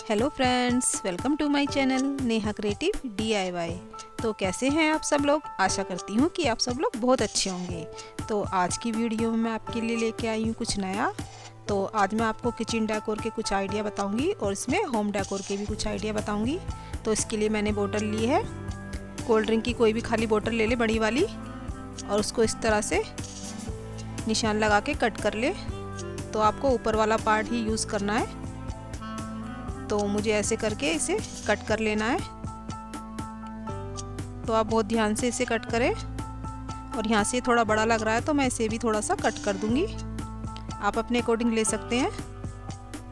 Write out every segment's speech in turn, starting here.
Hello friends, welcome to my channel Neha creative DIY। तो कैसे हैं आप सब लोग। आशा करती हूँ कि आप सब लोग बहुत अच्छे होंगे। तो आज की वीडियो में मैं आपके लिए लेके आई हूँ कुछ नया। तो आज मैं आपको किचन डेकोर के कुछ आइडिया बताऊँगी और इसमें होम डेकोर के भी कुछ आइडिया बताऊँगी। तो इसके लिए मैंने बोतल ली है, कोल्ड ड्रिंक की कोई भी खाली बोतल ले ले बड़ी वाली, और उसको इस तरह से निशान लगा के कट कर ले। तो आपको ऊपर वाला पार्ट ही यूज़ करना है। तो मुझे ऐसे करके इसे कट कर लेना है। तो आप बहुत ध्यान से इसे कट करें। और यहाँ से थोड़ा बड़ा लग रहा है तो मैं इसे भी थोड़ा सा कट कर दूंगी। आप अपने अकॉर्डिंग ले सकते हैं।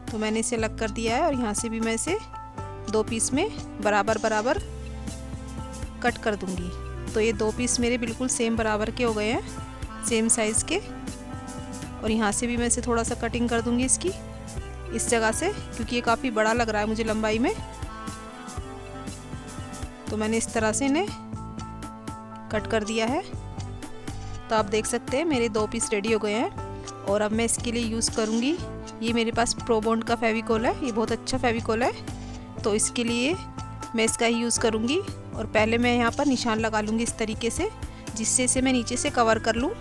तो मैंने इसे अलग कर दिया है और यहाँ से भी मैं इसे 2 पीस में बराबर बराबर कट कर दूंगी। तो ये 2 पीस मेरे बिल्कुल सेम बराबर के हो गए हैं, सेम साइज़ के। और यहाँ से भी मैं इसे थोड़ा सा कटिंग कर दूंगी इसकी इस जगह से, क्योंकि ये काफ़ी बड़ा लग रहा है मुझे लंबाई में। तो मैंने इस तरह से इन्हें कट कर दिया है। तो आप देख सकते हैं मेरे 2 पीस रेडी हो गए हैं। और अब मैं इसके लिए यूज़ करूँगी, ये मेरे पास प्रो बॉन्ड का फेविकोल है। ये बहुत अच्छा फेविकोल है। तो इसके लिए मैं इसका ही यूज़ करूँगी। और पहले मैं यहाँ पर निशान लगा लूँगी इस तरीके से, जिससे इसे मैं नीचे से कवर कर लूँ।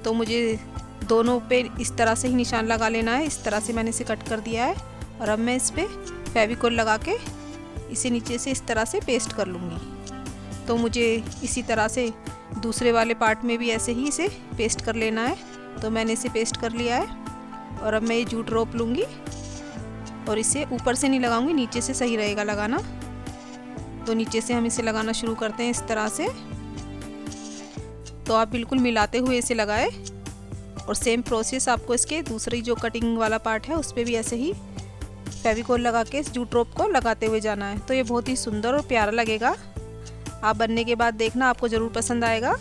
तो मुझे दोनों पे इस तरह से ही निशान लगा लेना है। इस तरह से मैंने इसे कट कर दिया है। और अब मैं इस पर फेविकोल लगा के इसे नीचे से इस तरह से पेस्ट कर लूँगी। तो मुझे इसी तरह से दूसरे वाले पार्ट में भी ऐसे ही इसे पेस्ट कर लेना है। तो मैंने इसे पेस्ट कर लिया है। और अब मैं ये जूट रोप लूँगी और इसे ऊपर से नहीं लगाऊंगी, नीचे से सही रहेगा लगाना। तो नीचे से हम इसे लगाना शुरू करते हैं इस तरह से। तो आप बिल्कुल मिलाते हुए इसे लगाएं। और सेम प्रोसेस आपको इसके दूसरी जो कटिंग वाला पार्ट है उस पर भी ऐसे ही फेविकोल लगा के इस जूट रोप को लगाते हुए जाना है। तो ये बहुत ही सुंदर और प्यारा लगेगा। आप बनने के बाद देखना, आपको ज़रूर पसंद आएगा।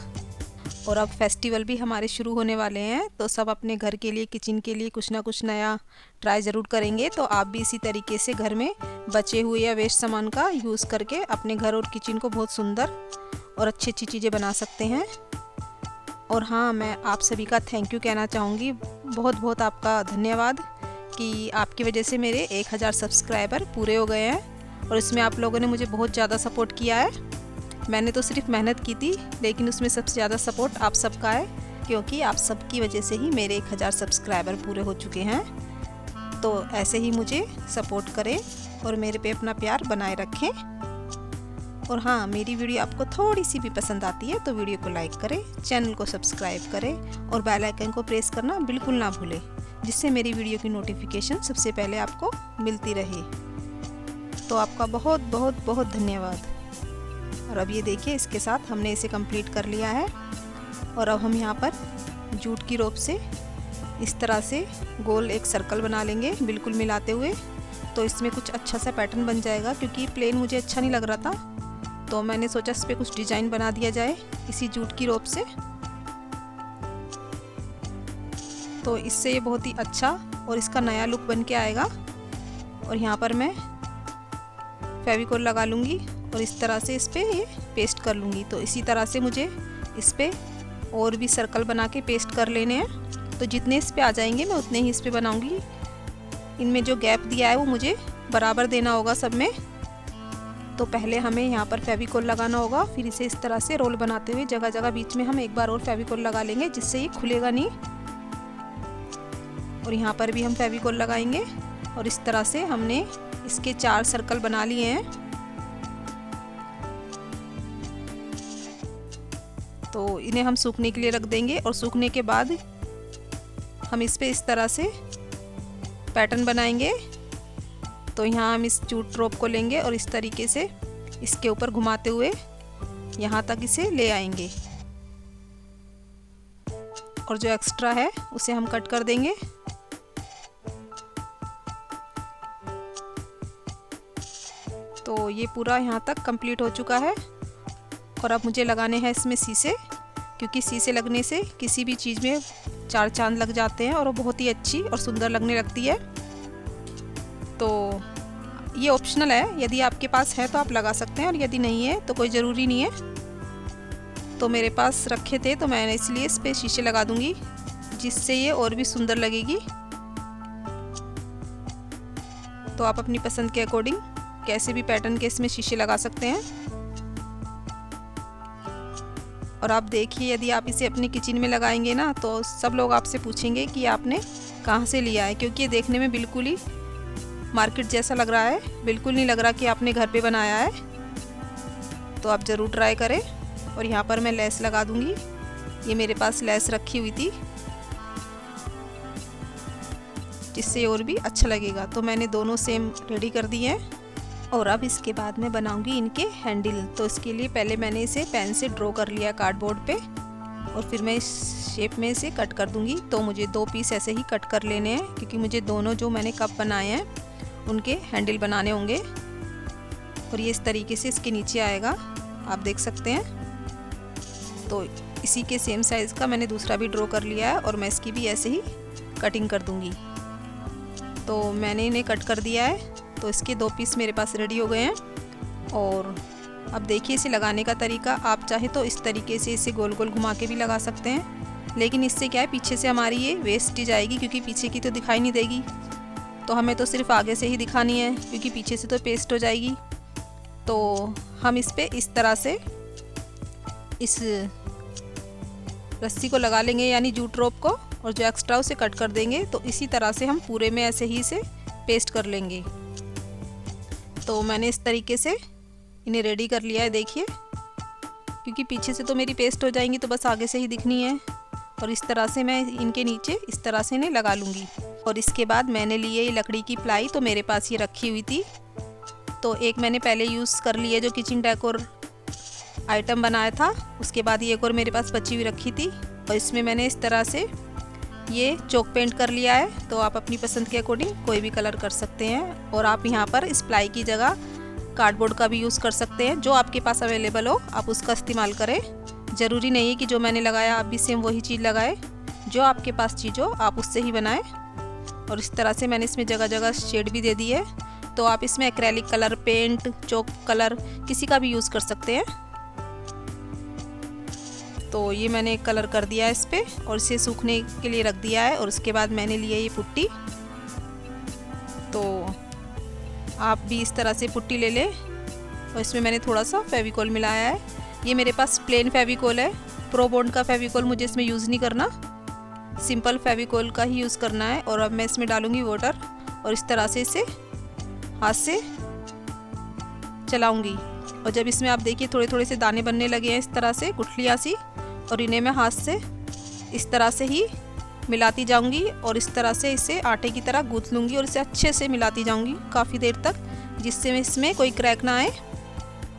और अब फेस्टिवल भी हमारे शुरू होने वाले हैं, तो सब अपने घर के लिए, किचन के लिए कुछ ना कुछ नया ट्राई ज़रूर करेंगे। तो आप भी इसी तरीके से घर में बचे हुए या वेस्ट सामान का यूज़ करके अपने घर और किचन को बहुत सुंदर और अच्छी अच्छी चीज़ें बना सकते हैं। और हाँ, मैं आप सभी का थैंक यू कहना चाहूँगी। बहुत बहुत आपका धन्यवाद कि आपकी वजह से मेरे 1000 सब्सक्राइबर पूरे हो गए हैं। और इसमें आप लोगों ने मुझे बहुत ज़्यादा सपोर्ट किया है। मैंने तो सिर्फ मेहनत की थी, लेकिन उसमें सबसे ज़्यादा सपोर्ट आप सबका है, क्योंकि आप सबकी वजह से ही मेरे 1000 सब्सक्राइबर पूरे हो चुके हैं। तो ऐसे ही मुझे सपोर्ट करें और मेरे पे अपना प्यार बनाए रखें। और हाँ, मेरी वीडियो आपको थोड़ी सी भी पसंद आती है तो वीडियो को लाइक करें, चैनल को सब्सक्राइब करें और बेल आइकन को प्रेस करना बिल्कुल ना भूलें, जिससे मेरी वीडियो की नोटिफिकेशन सबसे पहले आपको मिलती रहे। तो आपका बहुत बहुत बहुत धन्यवाद। और अब ये देखिए, इसके साथ हमने इसे कंप्लीट कर लिया है। और अब हम यहाँ पर जूट की रोप से इस तरह से गोल एक सर्कल बना लेंगे, बिल्कुल मिलाते हुए। तो इसमें कुछ अच्छा सा पैटर्न बन जाएगा, क्योंकि प्लेन मुझे अच्छा नहीं लग रहा था। तो मैंने सोचा इस पर कुछ डिजाइन बना दिया जाए इसी जूट की रोप से। तो इससे ये बहुत ही अच्छा और इसका नया लुक बन के आएगा। और यहाँ पर मैं फेविकोल लगा लूँगी और इस तरह से इस पर ये पेस्ट कर लूँगी। तो इसी तरह से मुझे इस पर और भी सर्कल बना के पेस्ट कर लेने हैं। तो जितने इस पर आ जाएंगे मैं उतने ही इस पर बनाऊँगी। इनमें जो गैप दिया है वो मुझे बराबर देना होगा सब में। तो पहले हमें यहाँ पर फेविकोल लगाना होगा, फिर इसे इस तरह से रोल बनाते हुए जगह जगह बीच में हम एक बार और फेविकोल लगा लेंगे, जिससे ये खुलेगा नहीं। और यहाँ पर भी हम फेविकोल लगाएंगे। और इस तरह से हमने इसके 4 सर्कल बना लिए हैं। तो इन्हें हम सूखने के लिए रख देंगे। और सूखने के बाद हम इस पे इस तरह से पैटर्न बनाएंगे। तो यहाँ हम इस जूट रोप को लेंगे और इस तरीके से इसके ऊपर घुमाते हुए यहाँ तक इसे ले आएंगे। और जो एक्स्ट्रा है उसे हम कट कर देंगे। तो ये पूरा यहाँ तक कंप्लीट हो चुका है। और अब मुझे लगाने हैं इसमें शीशे, क्योंकि शीशे लगने से किसी भी चीज़ में 4 चांद लग जाते हैं और वो बहुत ही अच्छी और सुंदर लगने लगती है। तो ये ऑप्शनल है, यदि आपके पास है तो आप लगा सकते हैं, और यदि नहीं है तो कोई ज़रूरी नहीं है। तो मेरे पास रखे थे तो मैंने इसलिए इस पर शीशे लगा दूँगी, जिससे ये और भी सुंदर लगेगी। तो आप अपनी पसंद के अकॉर्डिंग कैसे भी पैटर्न के इसमें शीशे लगा सकते हैं। और आप देखिए, यदि आप इसे अपनी किचन में लगाएंगे ना तो सब लोग आपसे पूछेंगे कि आपने कहाँ से लिया है, क्योंकि ये देखने में बिल्कुल ही मार्केट जैसा लग रहा है, बिल्कुल नहीं लग रहा कि आपने घर पे बनाया है। तो आप ज़रूर ट्राई करें। और यहाँ पर मैं लेस लगा दूँगी। ये मेरे पास लेस रखी हुई थी जिससे और भी अच्छा लगेगा। तो मैंने दोनों सेम रेडी कर दिए हैं। और अब इसके बाद मैं बनाऊंगी इनके हैंडल। तो इसके लिए पहले मैंने इसे पेन से ड्रॉ कर लिया कार्डबोर्ड पे, और फिर मैं इस शेप में इसे कट कर दूंगी। तो मुझे 2 पीस ऐसे ही कट कर लेने हैं, क्योंकि मुझे दोनों जो मैंने कप बनाए हैं उनके हैंडल बनाने होंगे। और ये इस तरीके से इसके नीचे आएगा, आप देख सकते हैं। तो इसी के सेम साइज़ का मैंने दूसरा भी ड्रॉ कर लिया है, और मैं इसकी भी ऐसे ही कटिंग कर दूंगी। तो मैंने इन्हें कट कर दिया है। तो इसके 2 पीस मेरे पास रेडी हो गए हैं। और अब देखिए इसे लगाने का तरीका, आप चाहे तो इस तरीके से इसे गोल गोल घुमा के भी लगा सकते हैं, लेकिन इससे क्या है, पीछे से हमारी ये वेस्ट ही जाएगी, क्योंकि पीछे की तो दिखाई नहीं देगी। तो हमें तो सिर्फ आगे से ही दिखानी है, क्योंकि पीछे से तो पेस्ट हो जाएगी। तो हम इस पे इस तरह से इस रस्सी को लगा लेंगे, यानी जूट रोप को, और जो एक्स्ट्रा उसे कट कर देंगे। तो इसी तरह से हम पूरे में ऐसे ही इसे पेस्ट कर लेंगे। तो मैंने इस तरीके से इन्हें रेडी कर लिया है, देखिए, क्योंकि पीछे से तो मेरी पेस्ट हो जाएंगी, तो बस आगे से ही दिखनी है। और इस तरह से मैं इनके नीचे इस तरह से इन्हें लगा लूँगी। और इसके बाद मैंने लिए ये लकड़ी की प्लाई, तो मेरे पास ये रखी हुई थी। तो एक मैंने पहले यूज़ कर ली है जो किचन डेकोर आइटम बनाया था, उसके बाद ये एक और मेरे पास बची हुई रखी थी। और इसमें मैंने इस तरह से ये चॉक पेंट कर लिया है। तो आप अपनी पसंद के अकॉर्डिंग कोई भी कलर कर सकते हैं। और आप यहाँ पर इस प्लाई की जगह कार्डबोर्ड का भी यूज़ कर सकते हैं, जो आपके पास अवेलेबल हो आप उसका इस्तेमाल करें। ज़रूरी नहीं है कि जो मैंने लगाया आप भी सेम वही चीज़ लगाए, जो आपके पास चीज़ हो आप उससे ही बनाएं। और इस तरह से मैंने इसमें जगह जगह शेड भी दे दी है। तो आप इसमें acrylic colour, paint, chalk colour किसी का भी यूज़ कर सकते हैं। तो ये मैंने एक कलर कर दिया है इस पर, और इसे सूखने के लिए रख दिया है। और उसके बाद मैंने लिया ये पुट्टी। तो आप भी इस तरह से पुट्टी ले लें। और इसमें मैंने थोड़ा सा फेविकोल मिलाया है। ये मेरे पास प्लेन फेविकोल है, प्रो बॉन्ड का फेविकोल मुझे इसमें यूज़ नहीं करना, सिंपल फेविकोल का ही यूज़ करना है। और अब मैं इसमें डालूँगी वाटर, और इस तरह से इसे हाथ से चलाऊँगी। और जब इसमें आप देखिए थोड़े थोड़े से दाने बनने लगे हैं, इस तरह से गुठलियाँ सी, और इन्हें मैं हाथ से इस तरह से ही मिलाती जाऊंगी। और इस तरह से इसे आटे की तरह गूँथ लूँगी, और इसे अच्छे से मिलाती जाऊंगी काफ़ी देर तक, जिससे इसमें कोई क्रैक ना आए।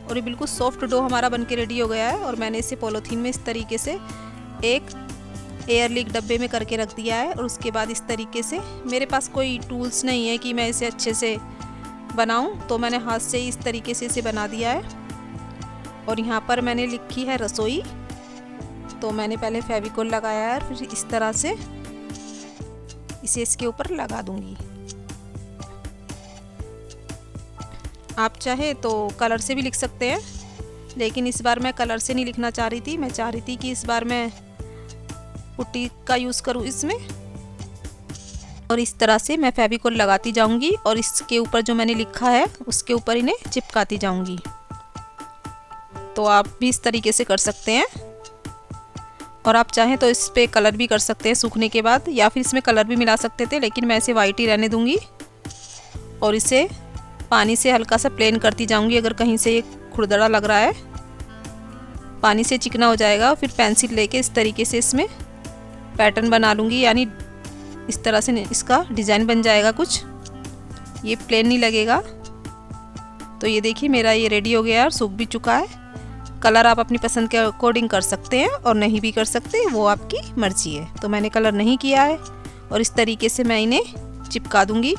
और ये बिल्कुल सॉफ्ट डो हमारा बनके रेडी हो गया है। और मैंने इसे पॉलीथीन में इस तरीके से एक एयर लीक डब्बे में करके रख दिया है। और उसके बाद इस तरीके से, मेरे पास कोई टूल्स नहीं है कि मैं इसे अच्छे से बनाऊं, तो मैंने हाथ से ही इस तरीके से इसे बना दिया है। और यहाँ पर मैंने लिखी है रसोई। तो मैंने पहले फेविकोल लगाया है, फिर इस तरह से इसे इसके ऊपर लगा दूंगी। आप चाहे तो कलर से भी लिख सकते हैं, लेकिन इस बार मैं कलर से नहीं लिखना चाह रही थी। मैं चाह रही थी कि इस बार मैं पुट्टी का यूज़ करूँ इसमें। और इस तरह से मैं फेविकोल लगाती जाऊंगी, और इसके ऊपर जो मैंने लिखा है उसके ऊपर इन्हें चिपकाती जाऊंगी। तो आप भी इस तरीके से कर सकते हैं। और आप चाहें तो इस पे कलर भी कर सकते हैं सूखने के बाद, या फिर इसमें कलर भी मिला सकते थे, लेकिन मैं इसे वाइट ही रहने दूंगी। और इसे पानी से हल्का सा प्लेन करती जाऊंगी। अगर कहीं से ये खुरदरा लग रहा है, पानी से चिकना हो जाएगा। फिर पेंसिल लेके इस तरीके से इसमें पैटर्न बना लूँगी, यानी इस तरह से इसका डिज़ाइन बन जाएगा कुछ, ये प्लेन नहीं लगेगा। तो ये देखिए मेरा ये रेडी हो गया और सूख भी चुका है। कलर आप अपनी पसंद के अकॉर्डिंग कर सकते हैं और नहीं भी कर सकते, वो आपकी मर्जी है। तो मैंने कलर नहीं किया है, और इस तरीके से मैं इन्हें चिपका दूंगी।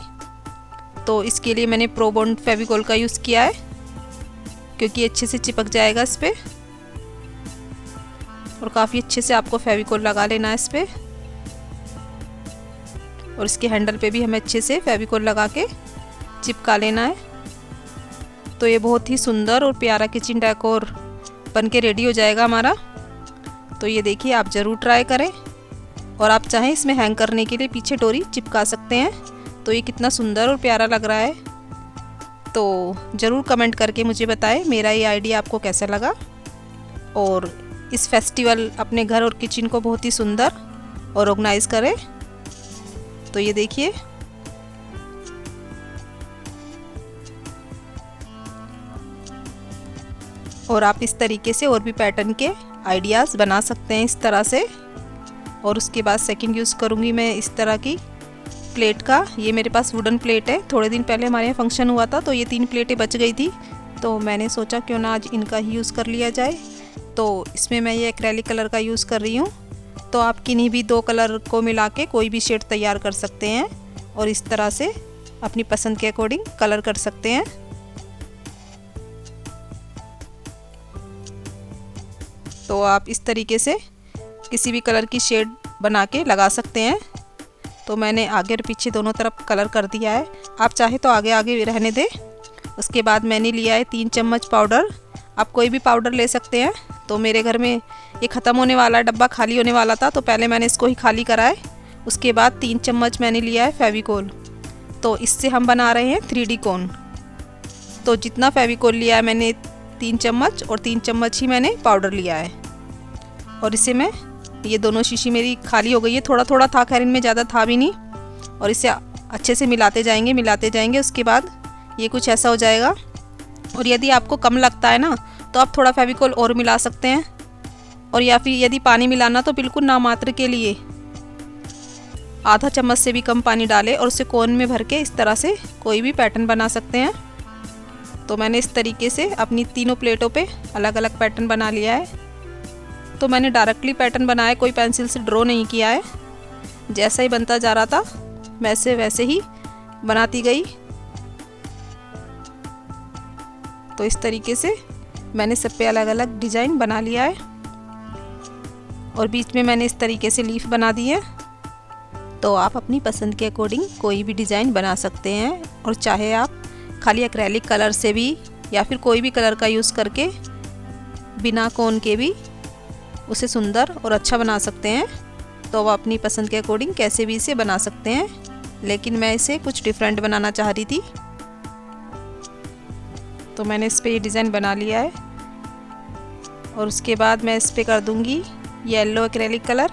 तो इसके लिए मैंने प्रो बॉन्ड फेविकोल का यूज़ किया है, क्योंकि अच्छे से चिपक जाएगा इस पर। और काफ़ी अच्छे से आपको फेविकोल लगा लेना है इस पर। और इसके हैंडल पे भी हमें अच्छे से फेविकोल लगा के चिपका लेना है। तो ये बहुत ही सुंदर और प्यारा किचन डेकोर बन के रेडी हो जाएगा हमारा। तो ये देखिए आप ज़रूर ट्राई करें। और आप चाहें इसमें हैंग करने के लिए पीछे डोरी चिपका सकते हैं। तो ये कितना सुंदर और प्यारा लग रहा है। तो ज़रूर कमेंट करके मुझे बताएं मेरा ये आइडिया आपको कैसा लगा, और इस फेस्टिवल अपने घर और किचन को बहुत ही सुंदर और ऑर्गेनाइज करें। तो ये देखिए, और आप इस तरीके से और भी पैटर्न के आइडियाज़ बना सकते हैं इस तरह से। और उसके बाद सेकंड यूज़ करूँगी मैं इस तरह की प्लेट का। ये मेरे पास वुडन प्लेट है। थोड़े दिन पहले हमारे यहाँ फंक्शन हुआ था तो ये 3 प्लेटें बच गई थी, तो मैंने सोचा क्यों ना आज इनका ही यूज़ कर लिया जाए। तो इसमें मैं ये एक्रेलिक कलर का यूज़ कर रही हूँ। तो आप किन्हीं भी 2 कलर को मिला के कोई भी शेड तैयार कर सकते हैं और इस तरह से अपनी पसंद के अकॉर्डिंग कलर कर सकते हैं। तो आप इस तरीके से किसी भी कलर की शेड बना के लगा सकते हैं। तो मैंने आगे और पीछे दोनों तरफ कलर कर दिया है। आप चाहे तो आगे आगे रहने दें। उसके बाद मैंने लिया है 3 चम्मच पाउडर। आप कोई भी पाउडर ले सकते हैं। तो मेरे घर में ये ख़त्म होने वाला, डब्बा खाली होने वाला था, तो पहले मैंने इसको ही खाली करा है। उसके बाद 3 चम्मच मैंने लिया है फेविकोल। तो इससे हम बना रहे हैं 3D कोन। तो जितना फेविकोल लिया है मैंने 3 चम्मच, और 3 चम्मच ही मैंने पाउडर लिया है। और इसे मैं, ये दोनों शीशी मेरी खाली हो गई है। थोड़ा थोड़ा था, खैर इनमें ज़्यादा था भी नहीं। और इसे अच्छे से मिलाते जाएंगे। उसके बाद ये कुछ ऐसा हो जाएगा। और यदि आपको कम लगता है ना, तो आप थोड़ा फेविकोल और मिला सकते हैं। और या फिर यदि पानी मिलाना तो बिल्कुल नामात्र के लिए आधा चम्मच से भी कम पानी डालें और उसे कोन में भर के इस तरह से कोई भी पैटर्न बना सकते हैं। तो मैंने इस तरीके से अपनी तीनों प्लेटों पे अलग अलग पैटर्न बना लिया है। तो मैंने डायरेक्टली पैटर्न बनाया, कोई पेंसिल से ड्रॉ नहीं किया है। जैसा ही बनता जा रहा था वैसे ही बनाती गई। तो इस तरीके से मैंने सब पे अलग अलग डिज़ाइन बना लिया है। और बीच में मैंने इस तरीके से लीफ बना दी है। तो आप अपनी पसंद के अकॉर्डिंग कोई भी डिज़ाइन बना सकते हैं। और चाहे आप खाली एक्रेलिक कलर से भी या फिर कोई भी कलर का यूज़ करके बिना कोन के भी उसे सुंदर और अच्छा बना सकते हैं। तो आप अपनी पसंद के अकॉर्डिंग कैसे भी इसे बना सकते हैं, लेकिन मैं इसे कुछ डिफरेंट बनाना चाह रही थी। तो मैंने इस पे ये डिज़ाइन बना लिया है। और उसके बाद मैं इस पे कर दूंगी येलो एक्रेलिक कलर।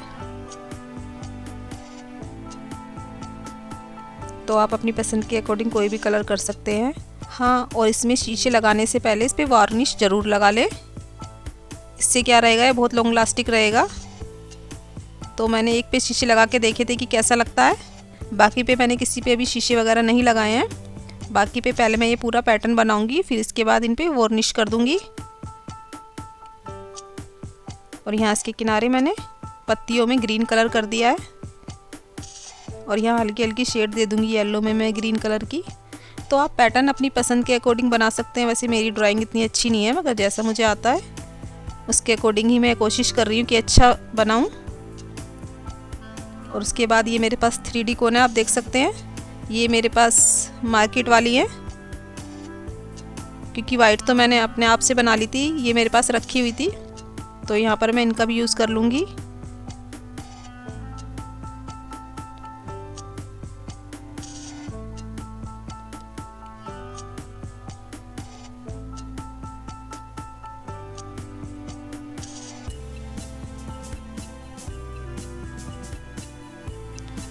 तो आप अपनी पसंद के अकॉर्डिंग कोई भी कलर कर सकते हैं। हाँ, और इसमें शीशे लगाने से पहले इस पे वार्निश ज़रूर लगा लें। इससे क्या रहेगा, ये बहुत लॉन्ग लास्टिक रहेगा। तो मैंने एक पे शीशे लगा के देखे थे कि कैसा लगता है। बाकी पे मैंने किसी पे अभी शीशे वगैरह नहीं लगाए हैं। बाकी पे पहले मैं ये पूरा पैटर्न बनाऊंगी, फिर इसके बाद इन पे वार्निश कर दूंगी। और यहाँ इसके किनारे मैंने पत्तियों में ग्रीन कलर कर दिया है। और यहाँ हल्की हल्की शेड दे दूंगी येलो में मैं ग्रीन कलर की। तो आप पैटर्न अपनी पसंद के अकॉर्डिंग बना सकते हैं। वैसे मेरी ड्राइंग इतनी अच्छी नहीं है, मगर जैसा मुझे आता है उसके अकॉर्डिंग ही मैं कोशिश कर रही हूँ कि अच्छा बनाऊँ। और उसके बाद ये मेरे पास 3D कोन है, आप देख सकते हैं। ये मेरे पास मार्केट वाली है, क्योंकि वाइट तो मैंने अपने आप से बना ली थी, ये मेरे पास रखी हुई थी। तो यहाँ पर मैं इनका भी यूज़ कर लूँगी।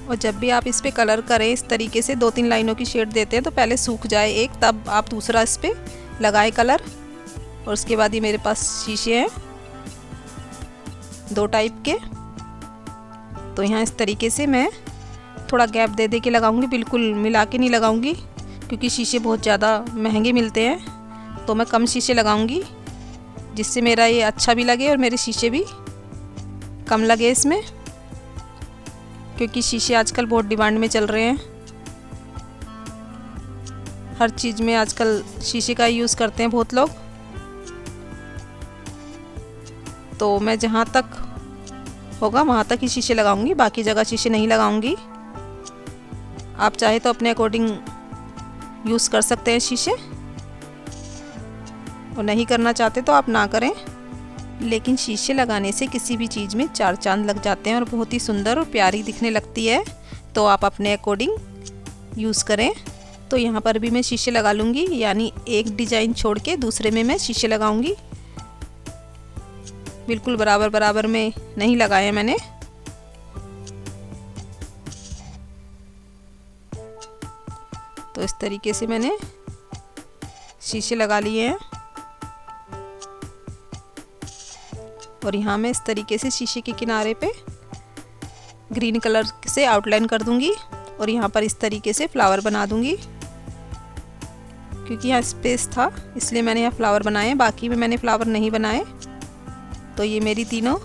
और जब भी आप इस पे कलर करें इस तरीके से 2-3 लाइनों की शेड देते हैं तो पहले सूख जाए एक, तब आप दूसरा इस पे लगाए कलर। और उसके बाद ये मेरे पास शीशे हैं 2 टाइप के। तो यहाँ इस तरीके से मैं थोड़ा गैप दे के लगाऊंगी, बिल्कुल मिला के नहीं लगाऊंगी, क्योंकि शीशे बहुत ज़्यादा महंगे मिलते हैं। तो मैं कम शीशे लगाऊंगी जिससे मेरा ये अच्छा भी लगे और मेरे शीशे भी कम लगे इसमें, क्योंकि शीशे आजकल बहुत डिमांड में चल रहे हैं। हर चीज़ में आजकल शीशे का यूज़ करते हैं बहुत लोग। तो मैं जहाँ तक होगा वहाँ तक ही शीशे लगाऊंगी, बाकी जगह शीशे नहीं लगाऊंगी। आप चाहे तो अपने अकॉर्डिंग यूज़ कर सकते हैं शीशे, और नहीं करना चाहते तो आप ना करें। लेकिन शीशे लगाने से किसी भी चीज़ में 4 चांद लग जाते हैं और बहुत ही सुंदर और प्यारी दिखने लगती है। तो आप अपने अकॉर्डिंग यूज़ करें। तो यहाँ पर भी मैं शीशे लगा लूँगी, यानी एक डिजाइन छोड़ के दूसरे में मैं शीशे लगाऊंगी। बिल्कुल बराबर बराबर में नहीं लगाए मैंने। तो इस तरीके से मैंने शीशे लगा लिए हैं और यहाँ मैं इस तरीके से शीशे के किनारे पे ग्रीन कलर से आउटलाइन कर दूंगी और यहाँ पर इस तरीके से फ्लावर बना दूंगी। क्योंकि यहाँ स्पेस था इसलिए मैंने यहाँ फ्लावर बनाए, बाकी में मैंने फ्लावर नहीं बनाए। तो ये मेरी तीनों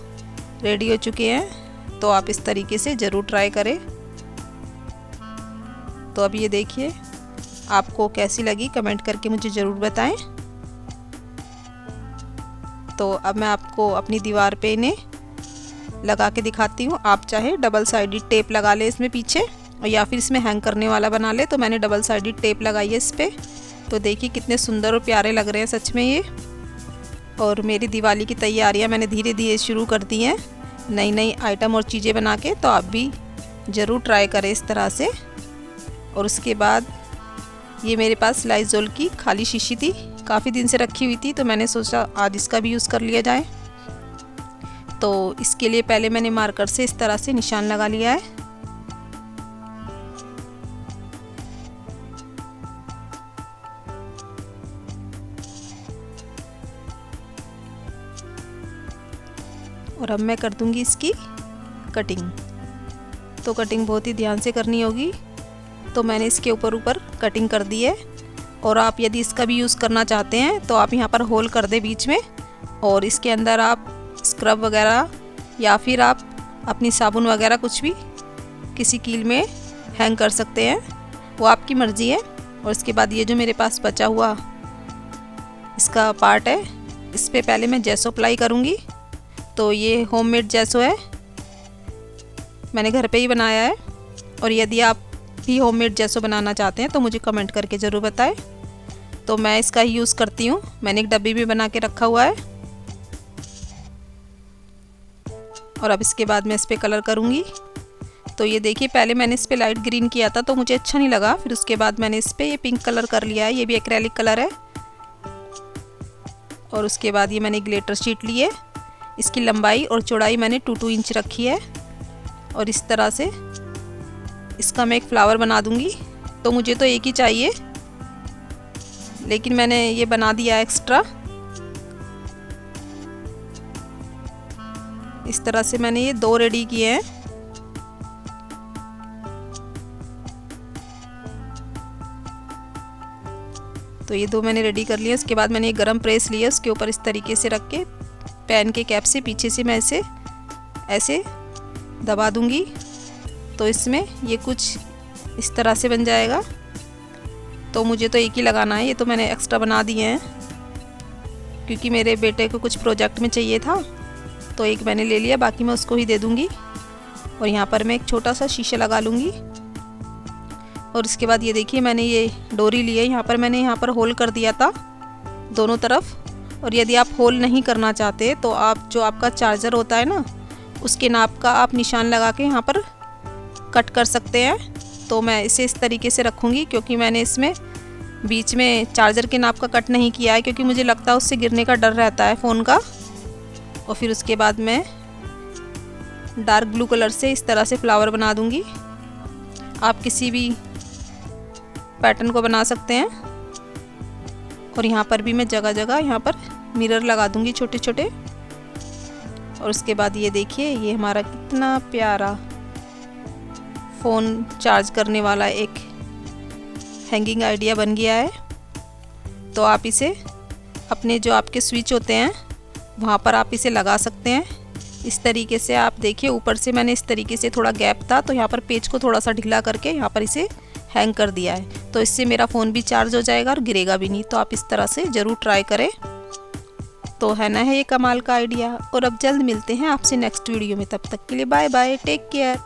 रेडी हो चुके हैं, तो आप इस तरीके से ज़रूर ट्राई करें। तो अब ये देखिए आपको कैसी लगी कमेंट करके मुझे ज़रूर बताएं। तो अब मैं आपको अपनी दीवार पे इन्हें लगा के दिखाती हूँ। आप चाहे डबल साइडेड टेप लगा ले इसमें पीछे, और या फिर इसमें हैंग करने वाला बना ले। तो मैंने डबल साइडेड टेप लगाई है इस पर। तो देखिए कितने सुंदर और प्यारे लग रहे हैं सच में ये। और मेरी दिवाली की तैयारियाँ मैंने धीरे धीरे शुरू कर दी हैं, नई नई आइटम और चीज़ें बना के। तो आप भी ज़रूर ट्राई करें इस तरह से। और उसके बाद ये मेरे पास लाइज़ोल की खाली शीशी थी, काफ़ी दिन से रखी हुई थी, तो मैंने सोचा आज इसका भी यूज़ कर लिया जाए। तो इसके लिए पहले मैंने मार्कर से इस तरह से निशान लगा लिया है। और अब मैं कर दूंगी इसकी कटिंग। तो कटिंग बहुत ही ध्यान से करनी होगी। तो मैंने इसके ऊपर कटिंग कर दी है। और आप यदि इसका भी यूज़ करना चाहते हैं तो आप यहाँ पर होल कर दें बीच में, और इसके अंदर आप स्क्रब वगैरह या फिर आप अपनी साबुन वगैरह कुछ भी किसी कील में हैंग कर सकते हैं, वो आपकी मर्ज़ी है। और इसके बाद ये जो मेरे पास बचा हुआ इसका पार्ट है, इस पर पहले मैं जेसो अप्लाई करूँगी। तो ये होममेड जेसो है, मैंने घर पे ही बनाया है। और यदि आप भी होममेड जेसो बनाना चाहते हैं तो मुझे कमेंट करके ज़रूर बताएं। तो मैं इसका ही यूज़ करती हूँ, मैंने एक डब्बी में बना के रखा हुआ है। और अब इसके बाद मैं इस पर कलर करूँगी। तो ये देखिए पहले मैंने इस पर लाइट ग्रीन किया था तो मुझे अच्छा नहीं लगा, फिर उसके बाद मैंने इस पर ये पिंक कलर कर लिया है। ये भी एक्रेलिक कलर है। और उसके बाद ये मैंने ग्लिटर शीट ली है, इसकी लंबाई और चौड़ाई मैंने 2-2 इंच रखी है। और इस तरह से इसका मैं एक फ्लावर बना दूंगी। तो मुझे तो एक ही चाहिए, लेकिन मैंने ये बना दिया एक्स्ट्रा। इस तरह से मैंने ये 2 रेडी किए हैं। तो ये 2 मैंने रेडी कर लिए। उसके बाद मैंने एक गरम प्रेस लिया, उसके ऊपर इस तरीके से रख के पैन के कैप से पीछे से मैं ऐसे दबा दूंगी। तो इसमें ये कुछ इस तरह से बन जाएगा। तो मुझे तो एक ही लगाना है, ये तो मैंने एक्स्ट्रा बना दिए हैं क्योंकि मेरे बेटे को कुछ प्रोजेक्ट में चाहिए था। तो एक मैंने ले लिया, बाकी मैं उसको ही दे दूंगी। और यहाँ पर मैं एक छोटा सा शीशा लगा लूँगी। और इसके बाद ये देखिए मैंने ये डोरी ली है, यहाँ पर होल कर दिया था दोनों तरफ। और यदि आप होल नहीं करना चाहते तो आप जो आपका चार्जर होता है ना, उसके नाप का आप निशान लगा के यहाँ पर कट कर सकते हैं। तो मैं इसे इस तरीके से रखूँगी क्योंकि मैंने इसमें बीच में चार्जर के नाप का कट नहीं किया है, क्योंकि मुझे लगता है उससे गिरने का डर रहता है फ़ोन का। और फिर उसके बाद मैं डार्क ब्लू कलर से इस तरह से फ्लावर बना दूँगी। आप किसी भी पैटर्न को बना सकते हैं। और यहाँ पर भी मैं जगह जगह यहाँ पर मिरर लगा दूँगी छोटे छोटे। और उसके बाद ये देखिए ये हमारा कितना प्यारा फ़ोन चार्ज करने वाला एक हैंगिंग आइडिया बन गया है। तो आप इसे अपने जो आपके स्विच होते हैं वहाँ पर आप इसे लगा सकते हैं। इस तरीके से आप देखिए ऊपर से मैंने इस तरीके से थोड़ा गैप था तो यहाँ पर पेज को थोड़ा सा ढीला करके यहाँ पर इसे हैंग कर दिया है। तो इससे मेरा फ़ोन भी चार्ज हो जाएगा और गिरेगा भी नहीं। तो आप इस तरह से ज़रूर ट्राई करें। तो है ना, है ये कमाल का आइडिया। और अब जल्द मिलते हैं आपसे नेक्स्ट वीडियो में, तब तक के लिए बाय बाय, टेक केयर।